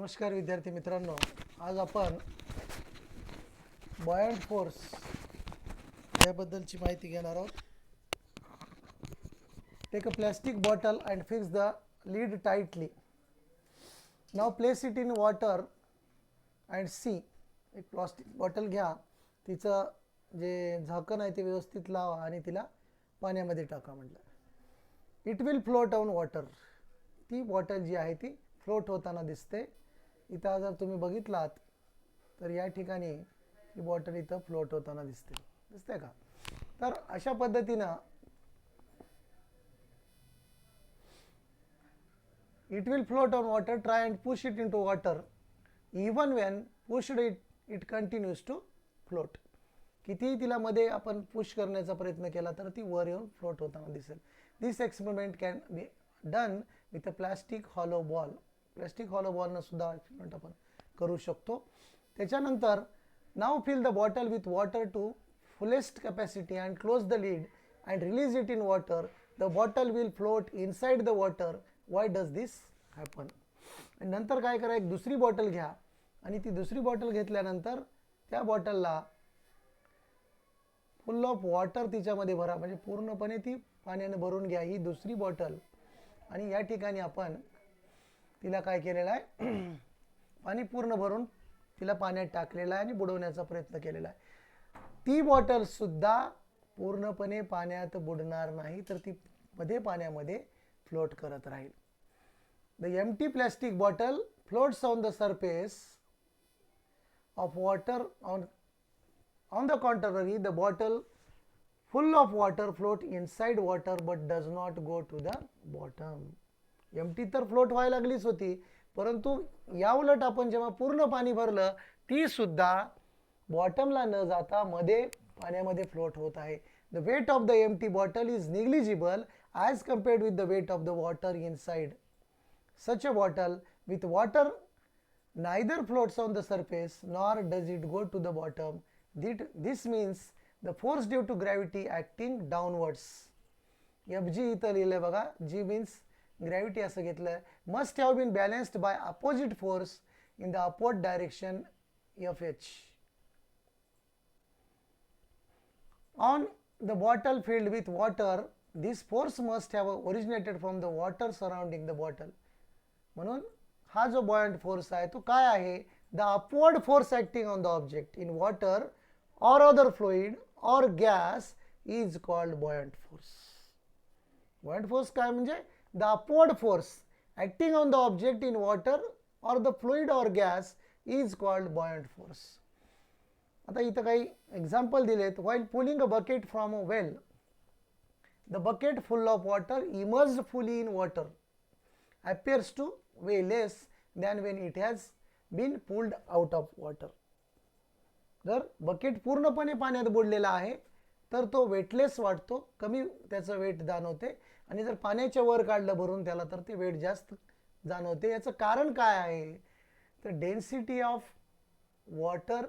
नमस्कार विद्यार्थी मित्रांनो, आज आपण बॉयंट फोर्स याबद्दलची माहिती घेणार आहोत. Take a plastic bottle and fix the lid tightly. Now place it in water and see. एक प्लास्टिक बॉटल घ्या, तिचं जे झाकण आहे ते व्यवस्थित लावा आणि तिला पाण्यामध्ये टाका. म्हटलं it will float on water. ती बॉटल जी आहे ती फ्लोट होताना दिसते. इथं जर तुम्ही बघितलात तर या ठिकाणी ही बॉटल इथं फ्लोट होताना दिसते का? तर अशा पद्धतीनं it will float on water. Try and push it into water. Even when pushed it continues to float. कितीही तिला मध्ये आपण पुश करण्याचा प्रयत्न केला तर ती वर येऊन फ्लोट होताना दिसेल. This experiment can be done with a plastic hollow ball. Plastic hollow बॉलनं सुद्धा एक्सपेरिमेंट आपण करू शकतो. त्याच्यानंतर now fill the bottle with water to fullest capacity and close the lid and release it in water. The bottle will float inside the water. Why does this happen? आणि नंतर काय करा, एक दुसरी बॉटल घ्या आणि ती दुसरी बॉटल घेतल्यानंतर त्या बॉटलला फुल ऑफ वॉटर तिच्यामध्ये भरा. म्हणजे पूर्णपणे ती पाण्याने भरून घ्या ही दुसरी बॉटल. आणि या ठिकाणी आपण तिला काय केलेलं आहे, पाणी पूर्ण भरून तिला पाण्यात टाकलेलं आहे आणि बुडवण्याचा प्रयत्न केलेला आहे. ती बॉटल सुद्धा पूर्णपणे पाण्यात बुडणार नाही, तर ती पाण्यामध्ये फ्लोट करत राहील. The empty plastic bottle floats on the surface of water. On the contrary, the bottle full of water float inside water but does not go to the bottom. Empty तर फ्लोट व्हायला लागलीच होती, परंतु या उलट आपण जेव्हा पूर्ण पाणी भरलं ती सुद्धा बॉटमला न जाता पाण्यामध्ये फ्लोट होत आहे. The weight of the empty bottle is negligible as compared with the weight of the water inside. Such a bottle with water neither floats on the surface nor does it go to the bottom. This means the force due to gravity acting downwards. FG इथं लिहिलंय बघा. G means gravity असं घेतलंय. Must have been balanced by opposite force in the upward direction FH. On the bottle filled with water, this force must have originated from the water surrounding the bottle. म्हणून हा जो buoyant force आहे तो काय आहे? The upward force acting on the object in water or other fluid or gas is called buoyant force. Buoyant force काय म्हणजे? The upward force acting on the object in water or the fluid or gas is called buoyant force. आता इथं काही example दिलेत. While pulling a bucket from a well, the bucket full of water immersed fully in water appears to weigh less than when it has been pulled out of water. जर bucket पूर्णपणे पाण्यात बुडलेला आहे तर तो weightless वाटतो, कमी त्याचं weight जाणवते. आणि जर पाण्याच्या वर काढलं भरून त्याला तर ते वेट जास्त जाणवते. याचं कारण काय आहे? तर density of water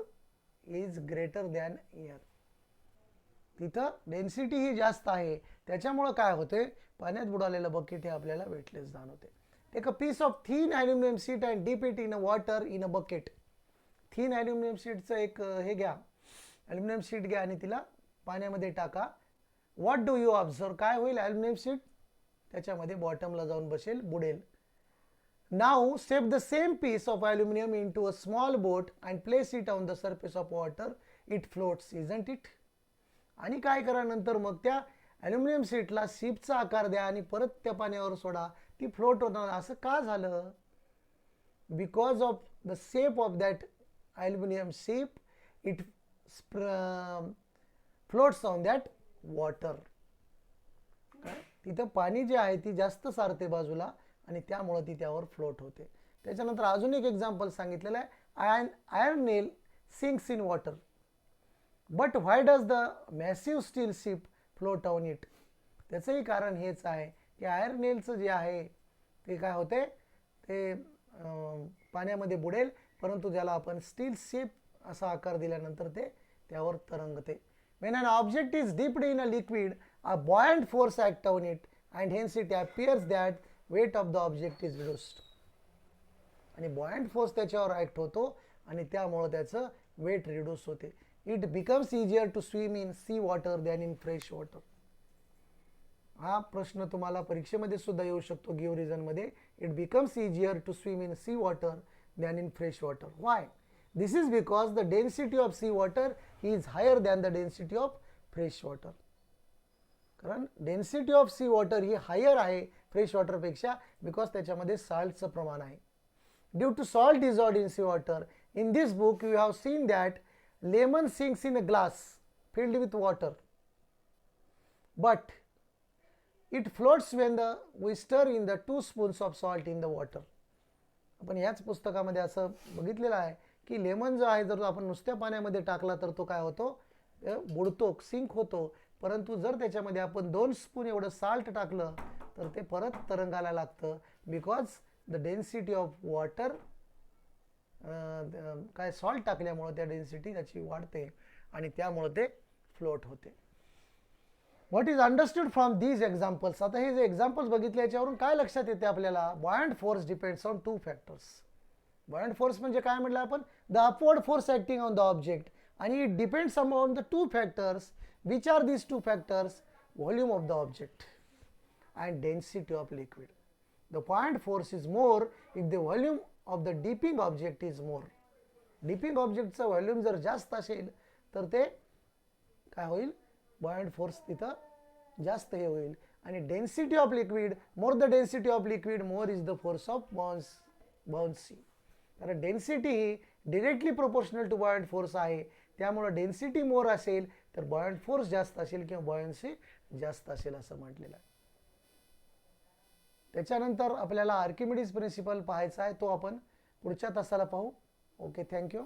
is greater than air. तिथं डेन्सिटी ही जास्त आहे, त्याच्यामुळं काय होते, पाण्यात बुडालेलं बकेट हे आपल्याला वेटलेस जाणवते. Take a piece of thin aluminium sheet and dip it in a water in a bucket. Thin aluminium शीटचं एक हे घ्या, ॲल्युमिनियम शीट घ्या आणि तिला पाण्यामध्ये टाका. What do you observe? काय होईल? ॲल्युमिनियम शीट त्याच्यामध्ये बॉटमला जाऊन बसेल, बुडेल. Now step the same piece of aluminium into a small boat and place it on the surface of water. It floats, isn't it? आणि काय करा नंतर मग त्या ॲल्युमिनियम शीटला शिपचा आकार द्या आणि परत त्या पाण्यावर सोडा, ती फ्लोट होणार. असं का झालं? Because of the shape of that aluminum sheet, it floats on that water. तिथं पाणी जे आहे ती जास्त सारते बाजूला आणि त्यामुळे ती त्यावर फ्लोट होते. त्याच्यानंतर अजून एक एक्झाम्पल सांगितलेलं आहे. Iron nail sinks in water but why does the massive steel ship float on it? त्याचंही कारण हेच आहे की आयर्न नेलचं जे आहे ते काय होते, ते पाण्यामध्ये बुडेल, परंतु ज्याला आपण स्टील शेप असा आकार दिल्यानंतर ते त्यावर तरंगते. When an object is dipped in a liquid, a buoyant force acts on it and hence it appears that weight of the object is reduced. आणि बॉयंट फोर्स त्याच्यावर ॲक्ट होतो आणि त्यामुळं त्याचं वेट रिड्यूस होते. It becomes easier to swim in sea water than in fresh water. हा प्रश्न तुम्हाला परीक्षेमध्ये सुद्धा येऊ शकतो गिव्ह रिझनमध्ये. It becomes easier to swim in sea water than in fresh water. Why? This is because the density of sea water is higher than the density of fresh water. कारण density of sea water he higher आहे fresh वॉटरपेक्षा, because त्याच्यामध्ये सॉल्टचं प्रमाण आहे. Due to salt dissolved in sea water. In this book, you have seen that lemon sinks in a glass filled with water, but it floats when we stir in the 2 spoons of salt in the water. आपण याच पुस्तकामध्ये असं बघितलेलं आहे की lemon जो आहे जर आपण नुसत्या पाण्यामध्ये टाकला तर तो काय होतो, बुडतो, सिंक होतो. परंतु जर त्याच्यामध्ये आपण 2 स्पून एवढं साल्ट टाकलं तर ते परत तरंगायला लागतं, because the density of water काय सॉल्ट टाकल्यामुळं त्या डेन्सिटी त्याची वाढते आणि त्यामुळं ते फ्लोट होते. What is understood from these examples. आता हे जे एक्झाम्पल्स बघितले याच्यावरून काय लक्षात येते आपल्याला, buoyant force depends on 2 factors. Buoyant force म्हणजे काय म्हटलं आपण, the upward force acting on the object, आणि it depends on the 2 factors. Which are these 2 factors? Volume of the object and density of liquid. The buoyant force is more if the volume of the dipping object is more. Dipping object चा volume जर जास्त असेल तर ते काय होईल, buoyant force तिथं जास्त हे होईल. आणि density of liquid, more the density of liquid more is the force of buoyancy. कारण डेन्सिटी ही directly proportional to buoyant force आहे. त्यामुळे डेन्सिटी मोर असेल तर buoyant फोर्स जास्त असेल किंवा buoyancy जास्त असेल असं म्हटलेलं आहे. त्याच्यानंतर आपल्याला आर्किमिडीज प्रिन्सिपल पाहायचा आहे, तो आपण पुढच्या तासाला पाहू. Okay, thank you.